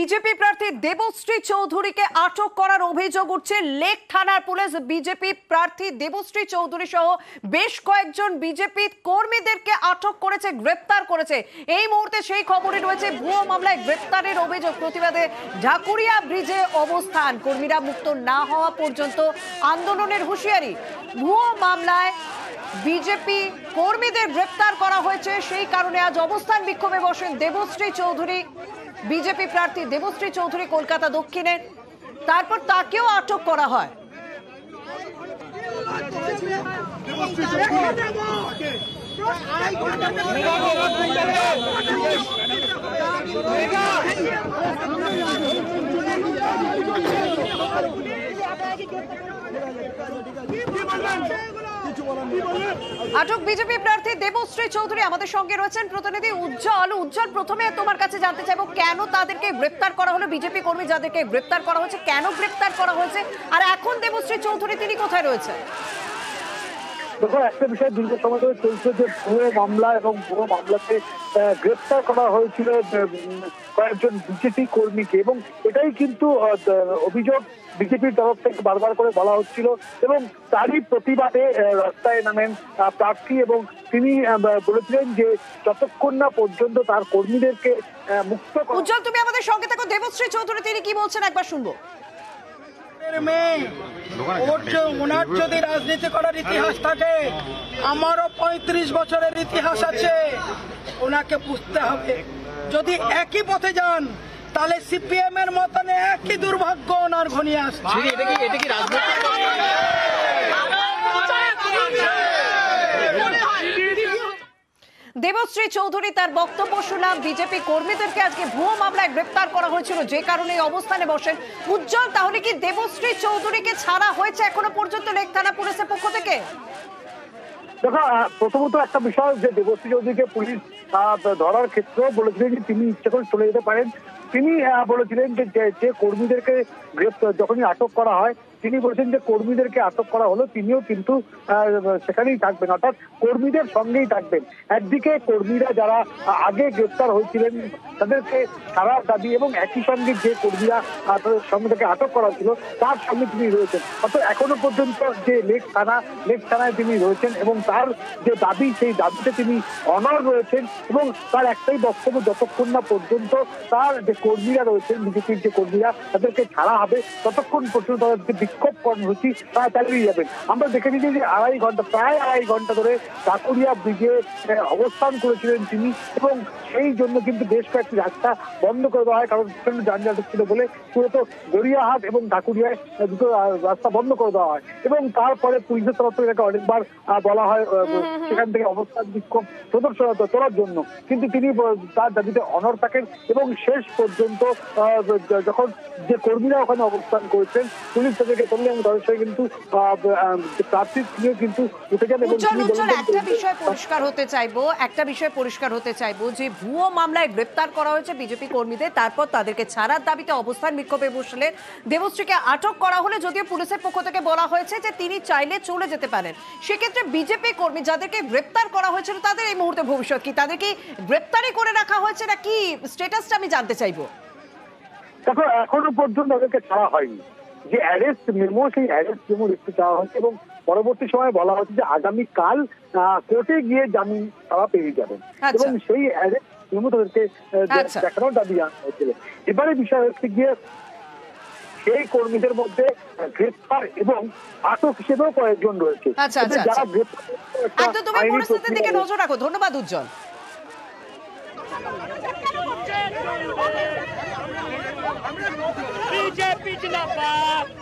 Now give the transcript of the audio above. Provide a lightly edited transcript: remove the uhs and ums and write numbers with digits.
BJP প্রার্থী দেবশ্রী চৌধুরীকে আটক করার অভিযোগ উঠছে লেক থানার পুলিশ। বিজেপি প্রার্থী দেবশ্রী চৌধুরী সহ বেশ কয়েকজন বিজেপি কর্মীদেরকে আটক করেছে, গ্রেপ্তার করেছে। এই মুহূর্তে সেই খবরই রয়েছে, ভুয়ো মামলায় গ্রেপ্তারের অভিযোগ। প্রতিবাদে ঢাকুরিয়া ব্রিজে অবস্থান, কর্মীরা মুক্ত না হওয়া পর্যন্ত আন্দোলনের হুঁশিয়ারি। ভুয়ো মামলায় বিজেপি কর্মীদের গ্রেপ্তার করা হয়েছে, সেই কারণে আজ অবস্থান বিক্ষোভে বসেন দেবশ্রী চৌধুরী। বিজেপি প্রার্থী দেবশ্রী চৌধুরী কলকাতা দক্ষিণের, তারপর তাকেও আটক করা হয়। আটক বিজেপি প্রার্থী দেবশ্রী চৌধুরী। আমাদের সঙ্গে রয়েছেন প্রতিনিধি উজ্জ্বল। উজ্জ্বল, প্রথমে তোমার কাছে জানতে চাইবো, কেন তাদেরকে গ্রেপ্তার করা হলো? বিজেপি কর্মী যাদেরকে গ্রেপ্তার করা হয়েছে, কেন গ্রেপ্তার করা হয়েছে, আর এখন দেবশ্রী চৌধুরী তিনি কোথায় রয়েছে? দেখো, একটা বিষয় দীর্ঘ সময় ধরে চলছে যে ভুয়ো মামলা এবং ভুয়ো মামলাতে গ্রেপ্তার করা হয়েছিল কয়েকজন বিজেপি কর্মীকে, এবং এটাই কিন্তু অভিযোগ বিজেপির তরফ থেকে বারবার করে বলা হচ্ছিল, এবং তারই প্রতিবাদে রাস্তায় নামেন প্রার্থী, এবং তিনি বলেছিলেন যে যতক্ষণ না পর্যন্ত তার কর্মীদেরকে মুক্ত। উজ্জ্বল, তুমি আমাদের সঙ্গে থাকো। দেবশ্রী চৌধুরী তিনি কি বলছেন একবার শুনবো। ওনার যদি রাজনীতি করার ইতিহাস থাকে, আমারও 35 বছরের ইতিহাস আছে, ওনাকে বুঝতে হবে। যদি একই পথে যান তাহলে সিপিএম এর মতন একই দুর্ভাগ্য ওনার ঘনিয়ে আসছে। দেবশ্রী চৌধুরী তার বক্তব্য শুনলাম। বিজেপি কর্মীদেরকে আজকে ভুয়ো মামলায় গ্রেপ্তার করা হয়েছিল, যে কারণে অবস্থানে বসেন। উজ্জ্বল, তাহলে কি দেবশ্রী চৌধুরীকে ছাড়া হয়েছে এখনো পর্যন্ত লেক থানা পুলিশের পক্ষ থেকে? দেখো, প্রথমত একটা বিষয় যে দেবশ্রী চৌধুরীকে পুলিশ ধরার ক্ষেত্রে বলেছিলেন যে তিনি ইচ্ছে করে চলে যেতে পারেন। তিনি বলেছিলেন যে কর্মীদেরকে যখনই আটক করা হয়, তিনি বলেছেন যে কর্মীদেরকে আটক করা হলো, তিনিও কিন্তু সেখানেই থাকবেন, অর্থাৎ কর্মীদের সঙ্গেই থাকবেন। একদিকে কর্মীরা যারা আগে গ্রেপ্তার হয়েছিলেন তাদেরকে ছাড়ার দাবি, এবং একই সঙ্গে যে কর্মীরা তাদের সঙ্গে থেকে আটক করা ছিল তার সঙ্গে তিনি রয়েছেন। অর্থাৎ এখনো পর্যন্ত যে লেক থানায় তিনি রয়েছেন, এবং তার যে দাবি, সেই দাবিতে তিনি অনড় রয়েছেন, এবং তার একটাই বক্তব্য, যতক্ষণ না পর্যন্ত তার যে কর্মীরা রয়েছেন, বিজেপির যে কর্মীরা, তাদেরকে ছাড়া হবে, ততক্ষণ পর্যন্ত তাদের যে বিক্ষোভ কর্মসূচি তারা চালিয়ে যাবেন। আমরা দেখে নিচ্ছি যে প্রায় আড়াই ঘন্টা ধরে ঢাকুরিয়া ব্রিজে অবস্থান করেছিলেন তিনি, এবং সেই জন্য কিন্তু বেশ কয়েকটি রাস্তা বন্ধ করে দেওয়া হয়, কারণ প্রচন্ড যানজট হচ্ছিল বলে মূলত গড়িয়াহাট এবং ঢাকুরিয়ায় দুটো রাস্তা বন্ধ করে দেওয়া হয়, এবং তারপরে পুলিশের তরফ থেকে তাকে অনেকবার বলা হয় সেখান থেকে অবস্থান বিক্ষোভ প্রদর্শন করার জন্য, কিন্তু তিনি তার দাবিতে অনড় থাকেন, এবং শেষ পর্যন্ত যখন যে কর্মীরা ওখানে অবস্থান করেছেন পুলিশ তাদেরকে করলেন, এবং তাদের সঙ্গে কিন্তু প্রার্থী তিনিও কিন্তু উঠে যান। এবং একটা বিষয় পরিষ্কার হতে চাইবো যে ভুয়ো মামলায় গ্রেপ্তার করা হয়েছে বিজেপি কর্মীদের, তারপর তাদেরকে ছাড়ার দাবিতে অবস্থান বিক্ষোভে বসলেন। দেবশ্রীকে আটক করা হলে যদিও পুলিশের পক্ষ থেকে বলা হয়েছে যে তিনি চাইলে চলে যেতে পারেন, সেক্ষেত্রে বিজেপি কর্মী যাদেরকে গ্রেপ্তার করা হয়েছিল তাদের এই মুহূর্তে ভবিষ্যৎ কি? তাদের কি গ্রেপ্তারই করে রাখা হয়েছে না কি স্ট্যাটাসটা আমি জানতে চাইবো। দেখো, এখনো পর্যন্ত তাদেরকে ছাড়া হয়নি। যে অ্যারেস্ট মেমো, সেই অ্যারেস্ট মেমো লিখতে চাওয়া হয়েছে, এবং পরবর্তী সময় বলা হচ্ছে যে আগামীকাল কোর্টে গিয়ে জামিন তারা পেয়ে যাবেন, এবং সেই অ্যারেস্ট মেমো তাদেরকে দেখানোর দাবি হয়েছিল। এবারে বিষয় হচ্ছে গিয়ে সেই কর্মীদের মধ্যে গ্রেপ্তার এবং আটক হিসেবেও কয়েকজন রয়েছে, যারা পরিস্থিতির দিকে নজর রাখো। ধন্যবাদ উজ্জ্বল। बीजेपी जिंदाबाद।